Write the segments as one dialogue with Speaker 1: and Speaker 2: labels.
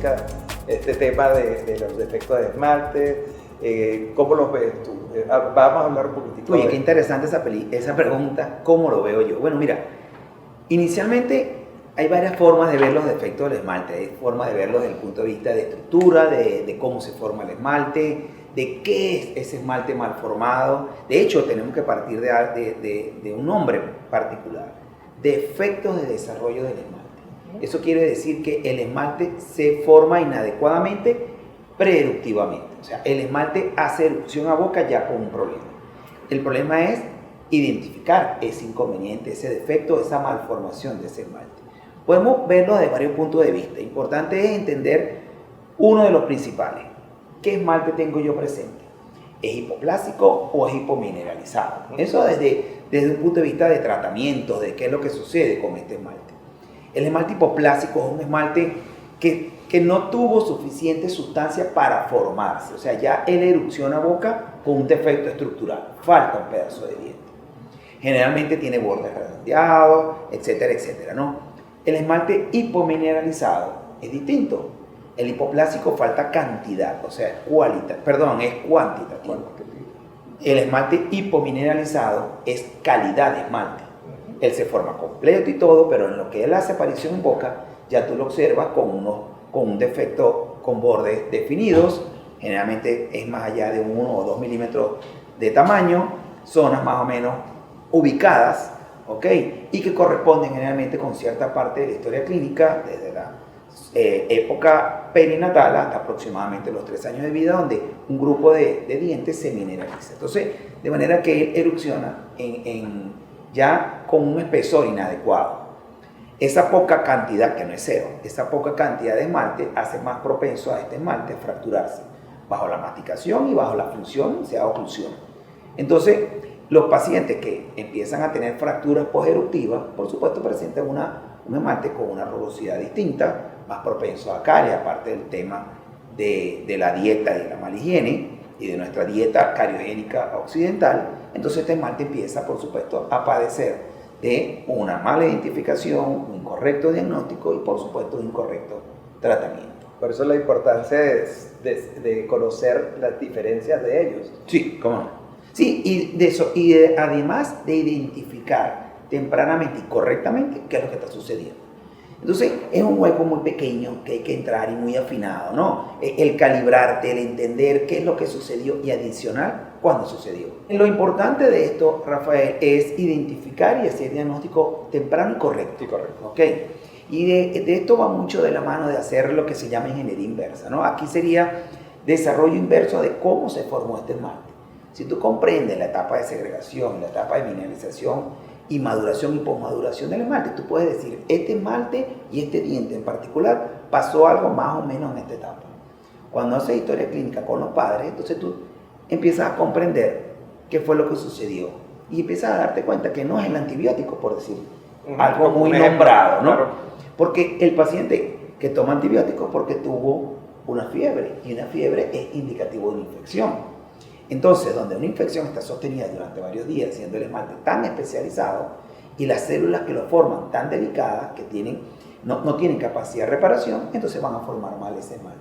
Speaker 1: acerca de este tema de los defectos de esmalte. ¿Cómo los ves tú? Vamos a hablar un poquitico.
Speaker 2: Oye, qué interesante esa pregunta. ¿Cómo lo veo yo? Bueno, mira, inicialmente hay varias formas de ver los defectos del esmalte. Hay formas de verlos desde el punto de vista de estructura, de cómo se forma el esmalte, de qué es ese esmalte mal formado. De hecho, tenemos que partir de un nombre particular: defectos de desarrollo del esmalte. Eso quiere decir que el esmalte se forma inadecuadamente preeruptivamente. O sea, el esmalte hace erupción a boca ya con un problema. El problema es identificar ese inconveniente, ese defecto, esa malformación de ese esmalte. Podemos verlo desde varios puntos de vista. Importante es entender uno de los principales. ¿Qué esmalte tengo yo presente? ¿Es hipoplástico o es hipomineralizado? Eso desde un punto de vista de tratamiento, de qué es lo que sucede con este esmalte. El esmalte hipoplástico es un esmalte que no tuvo suficiente sustancia para formarse. O sea, ya él erupciona boca con un defecto estructural. Falta un pedazo de diente. Generalmente tiene bordes redondeados, etcétera, etcétera, ¿no? El esmalte hipomineralizado es distinto. El hipoplástico falta cantidad, o sea, es cuantitativo. El esmalte hipomineralizado es calidad de esmalte. Él se forma completo y todo, pero en lo que él hace aparición en boca, ya tú lo observas con un defecto con bordes definidos. Generalmente es más allá de 1 o 2 milímetros de tamaño, zonas más o menos ubicadas, ¿ok? Y que corresponden generalmente con cierta parte de la historia clínica, desde la época perinatal hasta aproximadamente los 3 años de vida, donde un grupo de dientes se mineraliza. Entonces, de manera que él erupciona ya con un espesor inadecuado. Esa poca cantidad, que no es cero, esa poca cantidad de esmalte hace más propenso a este esmalte a fracturarse bajo la masticación y bajo la función, sea oclusión. Entonces, los pacientes que empiezan a tener fracturas posteruptivas, por supuesto, presentan un esmalte con una rugosidad distinta, más propenso a caries, aparte del tema de la dieta y de la mala higiene y de nuestra dieta cariogénica occidental. Entonces, este esmalte empieza, por supuesto, a padecer de una mala identificación, un incorrecto diagnóstico y, por supuesto, un incorrecto tratamiento.
Speaker 1: Por eso la importancia de conocer las diferencias de ellos.
Speaker 2: Sí, ¿cómo no? Sí, además de identificar tempranamente y correctamente qué es lo que está sucediendo. Entonces, es un juego muy pequeño que hay que entrar y muy afinado, ¿no? El calibrarte, el entender qué es lo que sucedió y adicional cuándo sucedió. Lo importante de esto, Rafael, es identificar y hacer diagnóstico temprano y correcto.
Speaker 1: Sí, correcto.
Speaker 2: ¿Ok? Y de esto va mucho de la mano de hacer lo que se llama ingeniería inversa, ¿no? Aquí sería desarrollo inverso de cómo se formó este esmalte. Si tú comprendes la etapa de segregación, la etapa de mineralización y maduración y posmaduración del esmalte, tú puedes decir, este esmalte y este diente en particular pasó algo más o menos en esta etapa. Cuando haces historia clínica con los padres, entonces tú empiezas a comprender qué fue lo que sucedió y empiezas a darte cuenta que no es el antibiótico, por decir algo muy nombrado, ¿no? Claro. Porque el paciente que toma antibióticos porque tuvo una fiebre, y una fiebre es indicativo de una infección. Entonces, donde una infección está sostenida durante varios días, siendo el esmalte tan especializado y las células que lo forman tan delicadas que no tienen capacidad de reparación, entonces van a formar mal ese esmalte.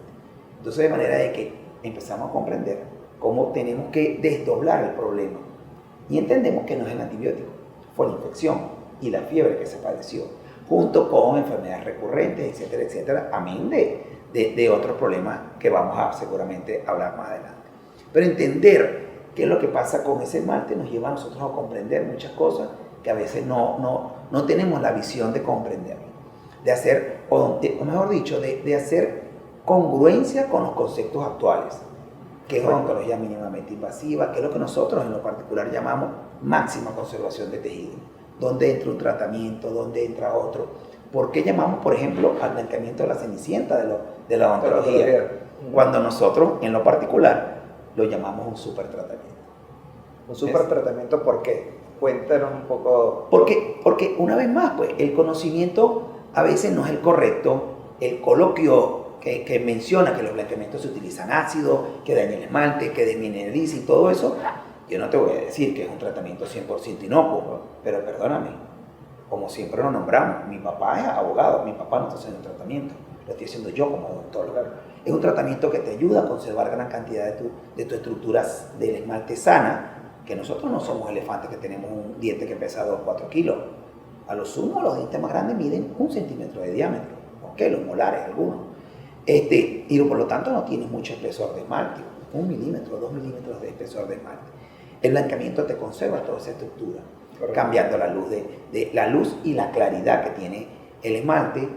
Speaker 2: Entonces, de manera de que empezamos a comprender cómo tenemos que desdoblar el problema y entendemos que no es el antibiótico, fue la infección y la fiebre que se padeció, junto con enfermedades recurrentes, etcétera, etcétera, amén de otros problemas que vamos a seguramente hablar más adelante. Pero entender qué es lo que pasa con ese esmalte nos lleva a nosotros a comprender muchas cosas que a veces no tenemos la visión de comprender, de hacer, o mejor dicho, de hacer congruencia con los conceptos actuales, que es odontología mínimamente invasiva, que es lo que nosotros en lo particular llamamos máxima conservación de tejido, donde entra un tratamiento, donde entra otro. ¿Por qué llamamos, por ejemplo, al blanqueamiento de la cenicienta de la odontología? Cuando nosotros, en lo particular, lo llamamos un supertratamiento.
Speaker 1: ¿Un supertratamiento por qué? Cuéntanos un poco.
Speaker 2: Porque una vez más, pues, el conocimiento a veces no es el correcto. El coloquio que menciona que los blanqueamientos se utilizan ácido, que daña el esmalte, que desmineraliza y todo eso, yo no te voy a decir que es un tratamiento 100% inocuo, pero perdóname, como siempre lo nombramos, mi papá es abogado, mi papá no está haciendo tratamiento. lo estoy haciendo yo como odontólogo.
Speaker 1: Claro.
Speaker 2: Es un tratamiento que te ayuda a conservar gran cantidad de tu estructura del esmalte sana, que nosotros no somos elefantes que tenemos un diente que pesa 2 o 4 kilos. A lo sumo, los dientes más grandes miden 1 centímetro de diámetro, ¿ok? Los molares algunos. Y por lo tanto no tienes mucho espesor de esmalte, 1 milímetro, 2 milímetros de espesor de esmalte. El blanqueamiento te conserva toda esa estructura, correcto, cambiando la luz, de la luz y la claridad que tiene el esmalte,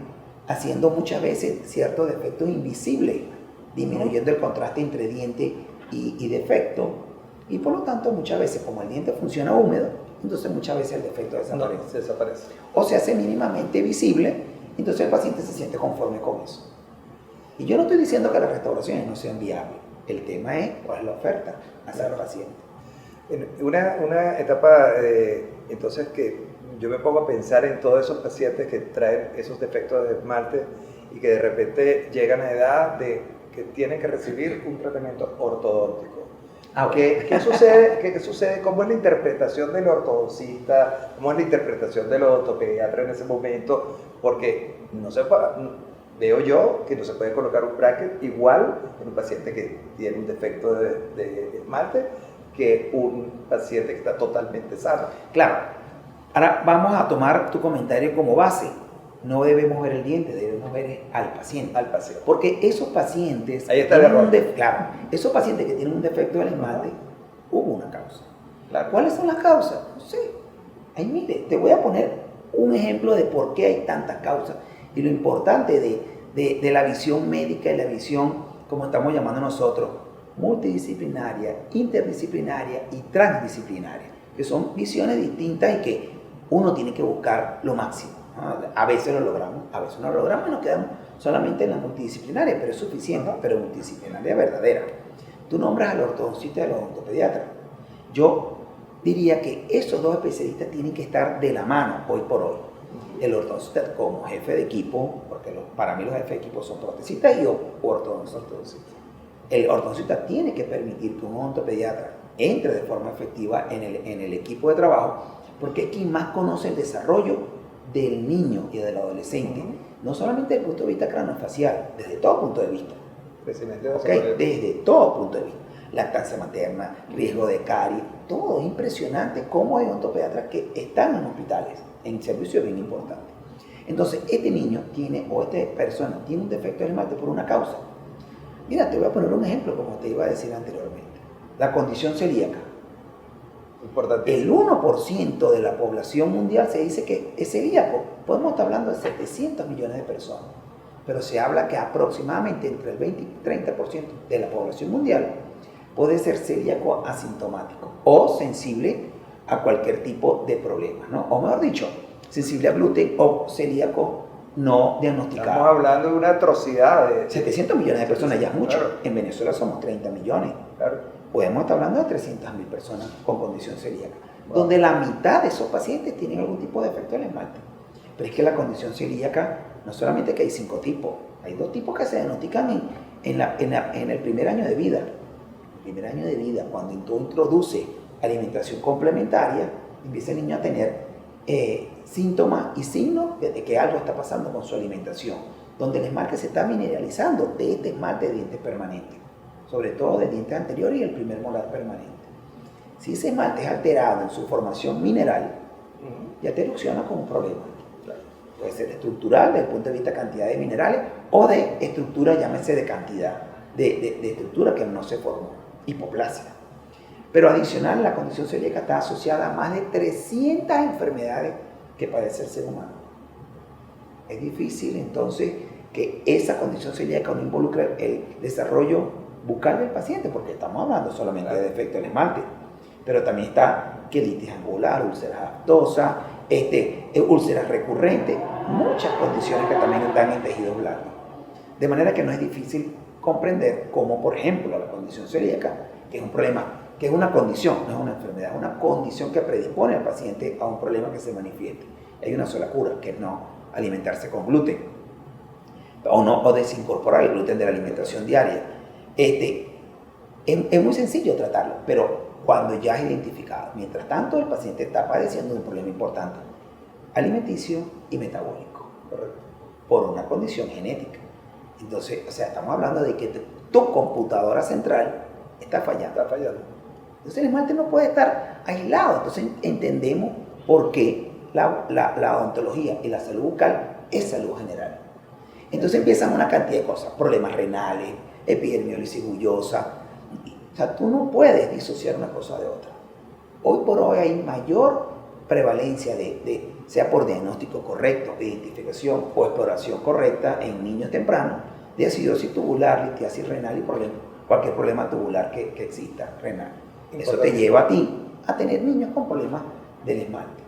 Speaker 2: haciendo muchas veces ciertos defectos invisibles, disminuyendo el contraste entre diente y defecto. Y por lo tanto, muchas veces, como el diente funciona húmedo, entonces muchas veces el defecto desaparece.
Speaker 1: No, desaparece.
Speaker 2: O se hace mínimamente visible, entonces el paciente se siente conforme con eso. Y yo no estoy diciendo que las restauraciones no sean viables. El tema es cuál es la oferta hacia el paciente.
Speaker 1: Una etapa, entonces, que yo me pongo a pensar en todos esos pacientes que traen esos defectos de esmalte y que de repente llegan a edad de que tienen que recibir un tratamiento ortodóntico. ¿Qué sucede? ¿Cómo es la interpretación del ortodoncista? ¿Cómo es la interpretación del odontopediatra en ese momento? Porque veo yo que no se puede colocar un bracket igual en un paciente que tiene un defecto de esmalte que un paciente que está totalmente sano.
Speaker 2: Claro. Ahora vamos a tomar tu comentario como base. No debemos ver el diente, debemos ver al paciente.
Speaker 1: Al paciente.
Speaker 2: Porque esos pacientes,
Speaker 1: ahí está el error.
Speaker 2: Claro, esos pacientes que tienen un defecto del esmalte, hubo una causa.
Speaker 1: Claro.
Speaker 2: ¿Cuáles son las causas? No sé. Ahí mire, te voy a poner un ejemplo de por qué hay tantas causas y lo importante de la visión médica y la visión, como estamos llamando nosotros, multidisciplinaria, interdisciplinaria y transdisciplinaria, que son visiones distintas y que uno tiene que buscar lo máximo. A veces lo logramos, a veces no lo logramos y nos quedamos solamente en la multidisciplinaria, pero es suficiente, pero multidisciplinaria verdadera. Tú nombras al ortodoncista y al odontopediatra. Yo diría que esos dos especialistas tienen que estar de la mano hoy por hoy. El ortodoncista como jefe de equipo, porque para mí los jefes de equipo son protecistas y ortodoncistas. El ortodoncista tiene que permitir que un odontopediatra entre de forma efectiva en el equipo de trabajo, porque es quien más conoce el desarrollo del niño y del adolescente, no solamente desde el punto de vista craneofacial, desde todo punto de vista. Desde todo punto de vista. Lactancia materna, riesgo de caries, todo es impresionante cómo hay odontopediatras que están en hospitales, en servicios bien importantes. Entonces, este niño tiene, o esta persona tiene un defecto del esmalte por una causa. Mira, te voy a poner un ejemplo, como te iba a decir anteriormente. La condición celíaca. El 1% de la población mundial se dice que es celíaco. Podemos estar hablando de 700 millones de personas. Pero se habla que aproximadamente entre el 20 y 30% de la población mundial puede ser celíaco asintomático o sensible a cualquier tipo de problema, ¿no? O mejor dicho, sensible a gluten o celíaco no diagnosticado.
Speaker 1: Estamos hablando de una atrocidad de
Speaker 2: 700 millones de personas, ya es mucho. Claro. En Venezuela somos 30 millones.
Speaker 1: Claro.
Speaker 2: Podemos estar hablando de 300.000 personas con condición celíaca, donde la mitad de esos pacientes tienen algún tipo de defecto del esmalte. Pero es que la condición celíaca, no solamente que hay 5 tipos, hay 2 tipos que se diagnostican en el primer año de vida. El primer año de vida, cuando tú introduces alimentación complementaria, empieza el niño a tener síntomas y signos de que algo está pasando con su alimentación, donde el esmalte se está mineralizando de este esmalte de dientes permanentes, sobre todo de dientes anteriores y el primer molar permanente. Si ese esmalte es alterado en su formación mineral, ya te erupciona como un problema. Puede ser estructural desde el punto de vista de cantidad de minerales o de estructura, llámese de cantidad, de estructura que no se formó, hipoplasia. Pero adicional, la condición celíaca está asociada a más de 300 enfermedades que padece el ser humano. Es difícil entonces que esa condición celíaca no involucre el desarrollo bucal del paciente, porque estamos hablando solamente de defecto del esmalte, pero también está quelitis angular, úlceras aftosas, úlceras recurrentes, muchas condiciones que también están en tejidos blandos. De manera que no es difícil comprender cómo, por ejemplo, la condición celíaca, que es un problema, que es una condición, no es una enfermedad, es una condición que predispone al paciente a un problema que se manifieste. Hay una sola cura, que es no alimentarse con gluten, o desincorporar el gluten de la alimentación diaria. Es muy sencillo tratarlo, pero cuando ya es identificado. Mientras tanto, el paciente está padeciendo de un problema importante, alimenticio y metabólico, por una condición genética. Entonces, o sea, estamos hablando de que tu computadora central está fallando.
Speaker 1: Está fallando.
Speaker 2: Entonces el esmalte no puede estar aislado. Entonces entendemos por qué la odontología y la salud bucal es salud general. Entonces empiezan una cantidad de cosas, problemas renales, epidermiosis bullosa. O sea, tú no puedes disociar una cosa de otra. Hoy por hoy hay mayor prevalencia sea por diagnóstico correcto, identificación o exploración correcta en niños tempranos, de acidosis tubular, litiasis renal y cualquier problema tubular que exista renal. Eso te lleva a ti a tener niños con problemas del esmalte.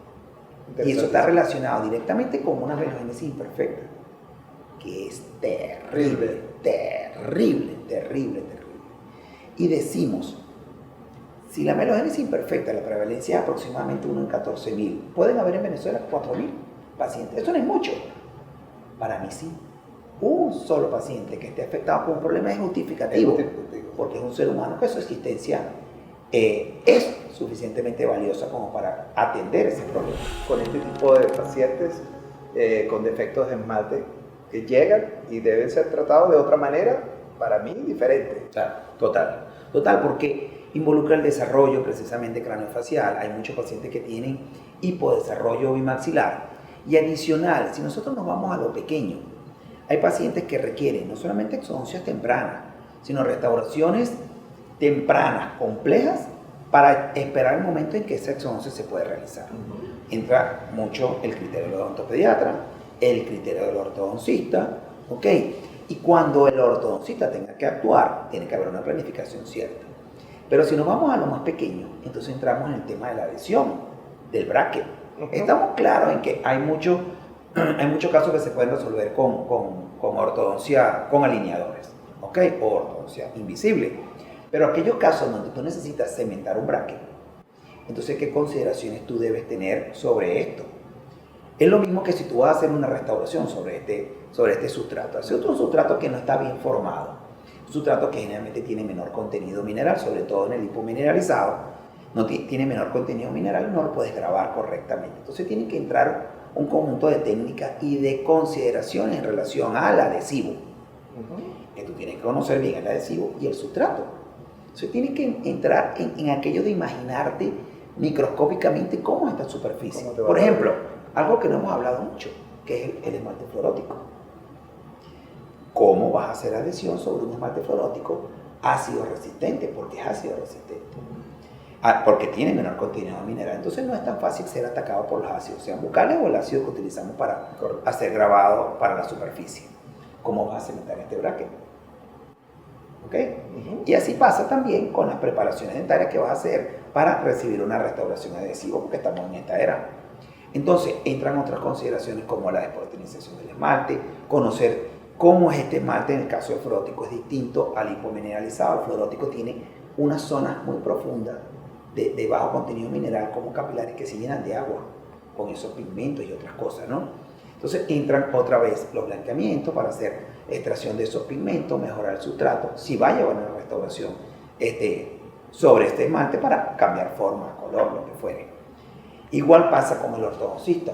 Speaker 2: Y eso está relacionado directamente con una melogénesis imperfecta, que es terrible. Y decimos, si la melogénesis imperfecta, la prevalencia es aproximadamente 1 en 14.000, pueden haber en Venezuela 4.000 pacientes. Eso no es mucho. Para mí sí. Un solo paciente que esté afectado por un problema es justificativo, porque es un ser humano que su existencia es suficientemente valiosa como para atender ese problema.
Speaker 1: Con este tipo de pacientes con defectos de esmalte que llegan y deben ser tratados de otra manera, para mí diferente.
Speaker 2: Claro, total, porque involucra el desarrollo precisamente craneofacial. Hay muchos pacientes que tienen hipodesarrollo bimaxilar. Y adicional, si nosotros nos vamos a lo pequeño, hay pacientes que requieren no solamente exodoncias tempranas, sino restauraciones tempranas, complejas, para esperar el momento en que esa exodoncia se puede realizar. Entra mucho el criterio del odontopediatra, el criterio del ortodoncista, ¿ok? Y cuando el ortodoncista tenga que actuar, tiene que haber una planificación cierta. Pero si nos vamos a lo más pequeño, entonces entramos en el tema de la adhesión, del bracket. Estamos claros en que hay muchos casos que se pueden resolver con ortodoncia, con alineadores, ¿ok? O ortodoncia invisible. Pero aquellos casos donde tú necesitas cementar un bracket, entonces, ¿qué consideraciones tú debes tener sobre esto? Es lo mismo que si tú vas a hacer una restauración sobre este sustrato. Es otro sustrato que no está bien formado. Un sustrato que generalmente tiene menor contenido mineral, sobre todo en el hipomineralizado. No tiene menor contenido mineral y no lo puedes grabar correctamente. Entonces tiene que entrar un conjunto de técnicas y de consideraciones en relación al adhesivo. Que tú tienes que conocer bien el adhesivo y el sustrato. Entonces tienes que entrar en aquello de imaginarte microscópicamente cómo es esta superficie. Por ejemplo, algo que no hemos hablado mucho, que es el esmalte fluorótico. ¿Cómo vas a hacer adhesión sobre un esmalte fluorótico ácido resistente? Porque es ácido resistente. Porque tiene menor contenido mineral. Entonces no es tan fácil ser atacado por los ácidos, sean bucales o el ácido que utilizamos para hacer grabado para la superficie. ¿Cómo vas a cementar este bracket? ¿Ok? Y así pasa también con las preparaciones dentarias que vas a hacer para recibir una restauración adhesiva, porque estamos en esta era. Entonces entran otras consideraciones como la desproteinización del esmalte, conocer cómo es este esmalte en el caso del fluorótico es distinto al hipomineralizado. El fluorótico tiene unas zonas muy profundas de bajo contenido mineral como capilares que se llenan de agua con esos pigmentos y otras cosas, ¿no? Entonces entran otra vez los blanqueamientos para hacer extracción de esos pigmentos, mejorar el sustrato, si va a llevar una restauración sobre este esmalte para cambiar forma, color, lo que fuere. Igual pasa con el ortodoncista.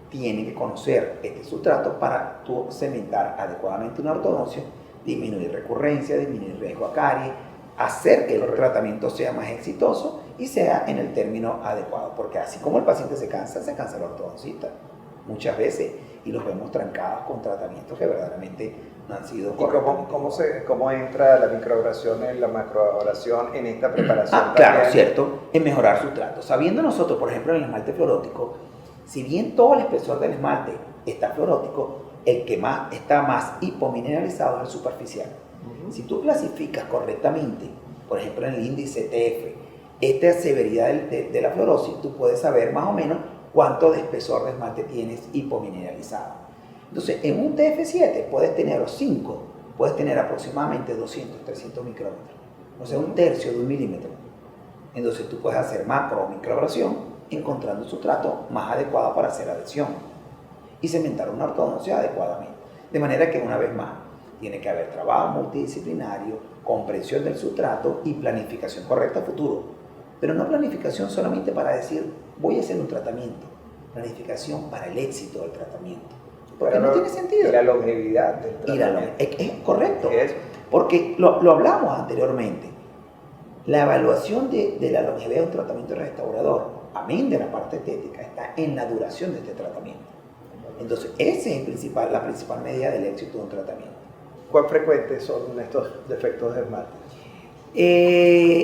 Speaker 2: Tiene que conocer este sustrato para tú cementar adecuadamente una ortodoncia, disminuir recurrencia, disminuir riesgo a caries, hacer que el tratamiento sea más exitoso y sea en el término adecuado. Porque así como el paciente se cansa el ortodoncista muchas veces y los vemos trancados con tratamientos que verdaderamente no han sido correctos.
Speaker 1: ¿Cómo entra la microabrasión y la macroabrasión en esta preparación?
Speaker 2: Claro, cierto, en mejorar sustrato. Sabiendo nosotros, por ejemplo, en el esmalte fluorótico, si bien todo el espesor del esmalte está fluorótico, el que está más hipomineralizado es el superficial. Si tú clasificas correctamente, por ejemplo en el índice TF, esta severidad de la fluorosis, tú puedes saber más o menos cuánto de espesor de esmalte tienes hipomineralizado. Entonces, en un TF7 puedes tener, o 5, puedes tener aproximadamente 200, 300 micrómetros. O sea, un tercio de un milímetro. Entonces, tú puedes hacer macro o microabrasión encontrando un sustrato más adecuado para hacer adhesión y cementar una ortodoncia adecuadamente. De manera que, una vez más, tiene que haber trabajo multidisciplinario, comprensión del sustrato y planificación correcta a futuro. Pero no planificación solamente para decir, voy a hacer un tratamiento. Planificación para el éxito del tratamiento. porque no tiene sentido.
Speaker 1: Y la longevidad del tratamiento.
Speaker 2: Es correcto,
Speaker 1: Es,
Speaker 2: porque lo hablamos anteriormente. La evaluación de la longevidad de un tratamiento restaurador, amén de la parte estética, está en la duración de este tratamiento. Entonces, esa es la principal medida del éxito de un tratamiento.
Speaker 1: ¿cuán frecuentes son estos defectos de esmalte?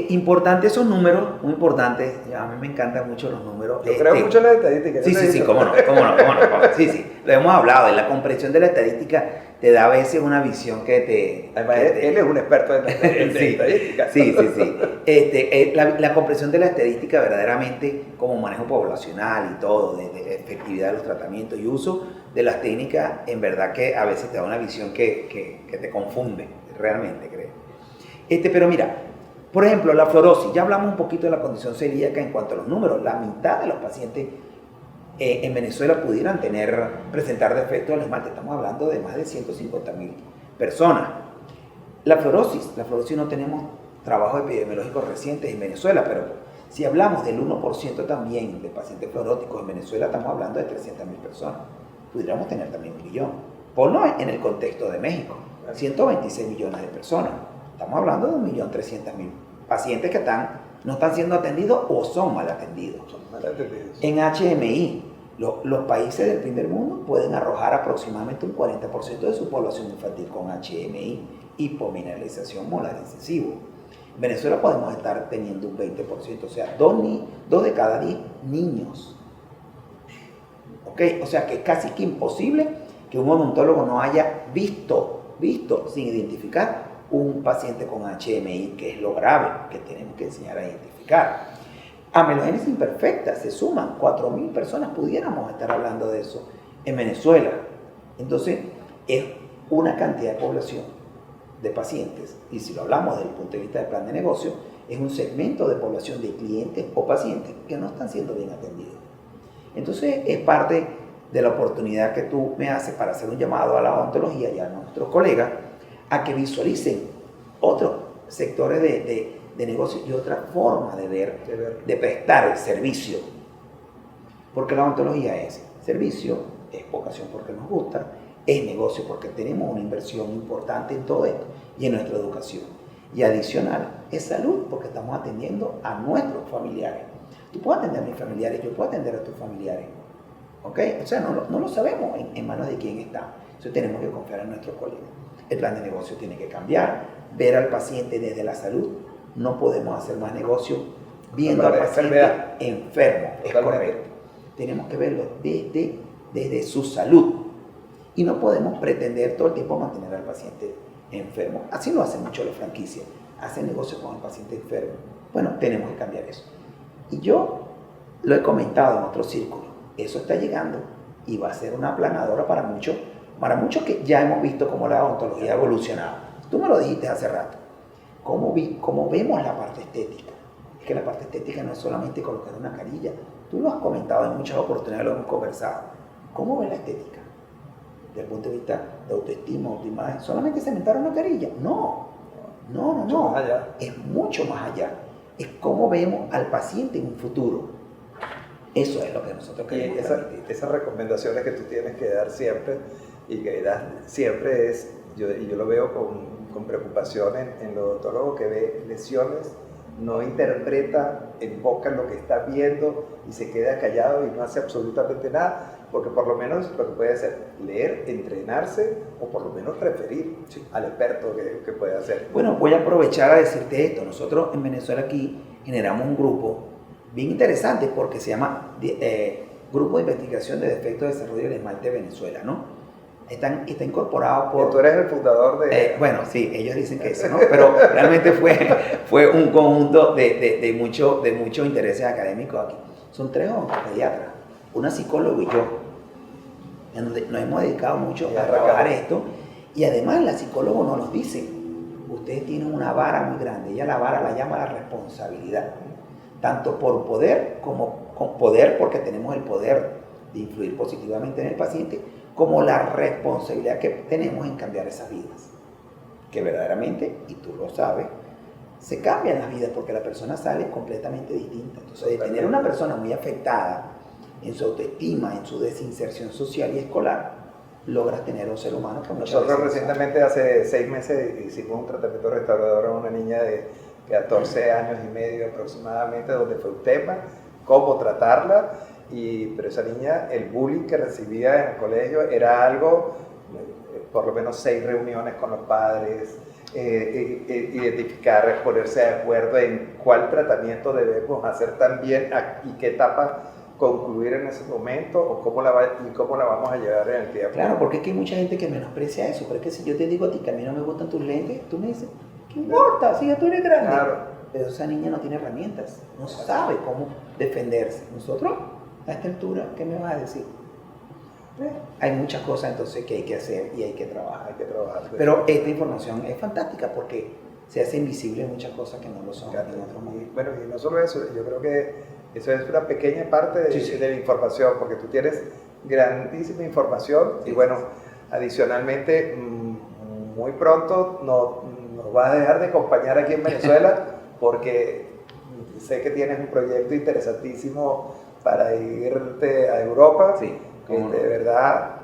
Speaker 2: Importantes esos números, muy importantes. A mí me encantan mucho los números.
Speaker 1: Yo creo mucho en las estadísticas.
Speaker 2: Sí, cómo no. Sí, lo hemos hablado. La comprensión de la estadística te da a veces una visión que te...
Speaker 1: Además, él es un experto en estadística.
Speaker 2: Sí. La comprensión de la estadística verdaderamente como manejo poblacional y todo, de efectividad de los tratamientos y uso de las técnicas, en verdad que a veces te da una visión que te confunde, realmente, creo. Pero mira, por ejemplo, la fluorosis, ya hablamos un poquito de la condición celíaca en cuanto a los números. La mitad de los pacientes en Venezuela pudieran presentar defectos del esmalte. Estamos hablando de más de 150.000 personas. La fluorosis no tenemos trabajos epidemiológicos recientes en Venezuela, pero si hablamos del 1% también de pacientes fluoróticos en Venezuela, estamos hablando de 300.000 personas. Pudiéramos tener también 1 millón. Ponlo en el contexto de México, 126 millones de personas. Estamos hablando de 1.300.000 pacientes que no están siendo atendidos o son mal atendidos. En HMI, los países del primer mundo pueden arrojar aproximadamente un 40% de su población infantil con HMI, hipomineralización molar excesivo. En Venezuela podemos estar teniendo un 20%, o sea, 2 de cada 10 niños. ¿Ok? O sea que es casi que imposible que un odontólogo no haya visto sin identificar un paciente con HMI, que es lo grave que tenemos que enseñar a identificar. Amelogénesis imperfecta, se suman 4.000 personas, pudiéramos estar hablando de eso en Venezuela. Entonces, es una cantidad de población de pacientes, y si lo hablamos desde el punto de vista del plan de negocio, es un segmento de población de clientes o pacientes que no están siendo bien atendidos. Entonces, es parte de la oportunidad que tú me haces para hacer un llamado a la odontología y a nuestros colegas a que visualicen otros sectores de negocio y otra forma de prestar el servicio. Porque la odontología es servicio, es vocación porque nos gusta, es negocio porque tenemos una inversión importante en todo esto y en nuestra educación. Y adicional, es salud porque estamos atendiendo a nuestros familiares. Tú puedes atender a mis familiares, yo puedo atender a tus familiares. ¿Ok? O sea, no lo sabemos en manos de quién está. Entonces tenemos que confiar en nuestros colegas. El plan de negocio tiene que cambiar, ver al paciente desde la salud. No podemos hacer más negocio viendo al paciente enfermo. Es correcto. Tenemos que verlo desde su salud. Y no podemos pretender todo el tiempo mantener al paciente enfermo. Así lo hacen mucho las franquicias. Hacen negocio con el paciente enfermo. Bueno, tenemos que cambiar eso. Y yo lo he comentado en otro círculo. Eso está llegando y va a ser una aplanadora para muchos que ya hemos visto cómo la odontología ha evolucionado. Tú me lo dijiste hace rato. ¿Cómo vemos la parte estética? Es que la parte estética no es solamente colocar una carilla. Tú lo has comentado en muchas oportunidades, lo hemos conversado. ¿Cómo ves la estética? Desde el punto de vista de autoestima, autoimagen. ¿Solamente cementar una carilla? No.
Speaker 1: Más allá.
Speaker 2: Es mucho más allá. Es cómo vemos al paciente en un futuro. Eso es lo que nosotros queremos.
Speaker 1: Esas recomendaciones que tú tienes que dar siempre y que das siempre es, yo lo veo con preocupación en el odontólogo que ve lesiones, no interpreta, enfoca lo que está viendo y se queda callado y no hace absolutamente nada, porque por lo menos lo que puede hacer, leer, entrenarse o por lo menos referir al experto que puede hacer.
Speaker 2: Bueno, voy a aprovechar a decirte esto. Nosotros en Venezuela aquí generamos un grupo bien interesante porque se llama Grupo de Investigación de Defectos de Desarrollo del Esmalte de Venezuela, ¿no? Está incorporado por...
Speaker 1: Tú eres el fundador de...
Speaker 2: bueno, sí, ellos dicen que eso, ¿no? Pero realmente fue un conjunto de muchos intereses académicos aquí. Son 3 odontopediatras, una psicóloga y yo, en donde nos hemos dedicado mucho a trabajar esto. Y además la psicóloga nos dice, ustedes tienen una vara muy grande. Ella la vara la llama la responsabilidad. Tanto por poder como con poder, porque tenemos el poder de influir positivamente en el paciente, como la responsabilidad que tenemos en cambiar esas vidas. Que verdaderamente, y tú lo sabes, se cambian las vidas porque la persona sale completamente distinta. Entonces, de tener una persona muy afectada en su autoestima, en su desinserción social y escolar, logras tener un ser humano con mucha
Speaker 1: Nosotros
Speaker 2: resiliencia.
Speaker 1: recientemente, hace 6 meses, hicimos un tratamiento restaurador a una niña de 14 años y medio aproximadamente, donde fue un tema, cómo tratarla, pero esa niña, el bullying que recibía en el colegio era algo, por lo menos 6 reuniones con los padres, identificar, ponerse de acuerdo en cuál tratamiento debemos hacer también y qué etapa concluir en ese momento o cómo la vamos a llevar en el tiempo.
Speaker 2: Claro, porque es que hay mucha gente que menosprecia eso, pero es que si yo te digo a ti que a mí no me gustan tus lentes, tú me dices, ¿qué importa? Si ya tú eres grande.
Speaker 1: Claro.
Speaker 2: Pero esa niña no tiene herramientas, no sabe cómo defenderse. Nosotros, a esta altura, ¿qué me vas a decir? Hay muchas cosas entonces que hay que hacer y hay que trabajar.
Speaker 1: Hay que trabajar.
Speaker 2: Pero esta información es fantástica porque se hace invisible muchas cosas que no lo son en otros momentos.
Speaker 1: Bueno, y no solo eso, yo creo que eso es una pequeña parte de la información, porque tú tienes grandísima información y bueno, adicionalmente, muy pronto nos vas a dejar de acompañar aquí en Venezuela porque sé que tienes un proyecto interesantísimo para irte a Europa.
Speaker 2: Sí,
Speaker 1: de verdad,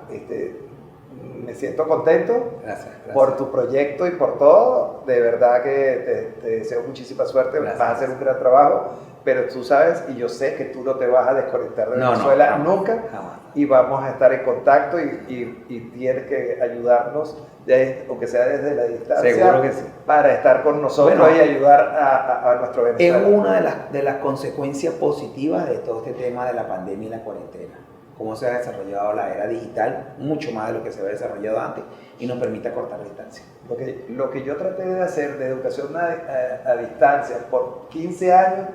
Speaker 1: me siento contento.
Speaker 2: Gracias.
Speaker 1: Por tu proyecto y por todo. De verdad que te deseo muchísima suerte.
Speaker 2: Gracias.
Speaker 1: Vas a hacer un gran trabajo, pero tú sabes y yo sé que tú no te vas a desconectar de Venezuela nunca.
Speaker 2: Jamás.
Speaker 1: Y vamos a estar en contacto y tienes que ayudarnos, aunque sea desde la distancia.
Speaker 2: Seguro que sí.
Speaker 1: Para estar con nosotros y ayudar a nuestro Venezuela.
Speaker 2: Es una de las consecuencias positivas de todo este tema de la pandemia y la cuarentena. Cómo se ha desarrollado la era digital, mucho más de lo que se había desarrollado antes, y nos permite acortar distancia.
Speaker 1: Lo que yo traté de hacer de educación a distancia por 15 años,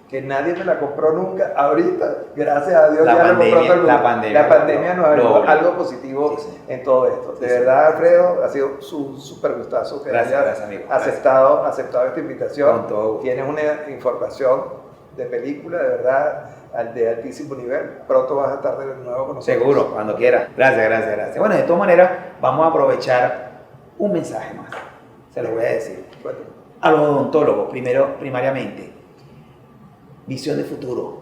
Speaker 1: que nadie me la compró nunca, ahorita, gracias a Dios,
Speaker 2: La
Speaker 1: ya
Speaker 2: pandemia,
Speaker 1: lo compró todo el mundo.
Speaker 2: la pandemia
Speaker 1: nos ayudó
Speaker 2: lo-
Speaker 1: algo positivo en todo esto. De verdad, Alfredo, ha sido un súper gustazo que hayas
Speaker 2: amigo.
Speaker 1: aceptado esta invitación.
Speaker 2: Con todo gusto.
Speaker 1: Tienes una información de película, de verdad, de altísimo nivel. Pronto vas a estar de nuevo con nosotros.
Speaker 2: Seguro, cuando quieras. Gracias. Bueno, de todas maneras, vamos a aprovechar un mensaje más. Se lo voy a decir.
Speaker 1: Bueno,
Speaker 2: A los odontólogos, primariamente, visión de futuro.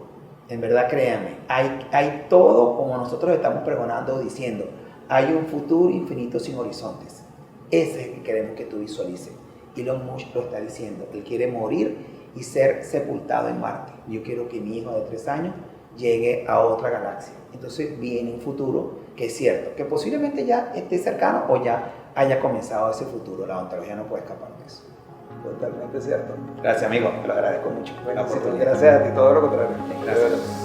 Speaker 2: En verdad, créanme, hay todo como nosotros estamos pregonando, diciendo, hay un futuro infinito sin horizontes. Ese es el que queremos que tú visualices. Elon Musk lo está diciendo. Él quiere morir y ser sepultado en Marte. Yo quiero que mi hijo de 3 años llegue a otra galaxia. Entonces viene un futuro que es cierto, que posiblemente ya esté cercano o ya haya comenzado ese futuro. La odontología no puede escapar de eso.
Speaker 1: totalmente cierto.
Speaker 2: Gracias, amigo. Te lo agradezco mucho.
Speaker 1: Bueno, gracias a ti, todo lo contrario.
Speaker 2: Gracias.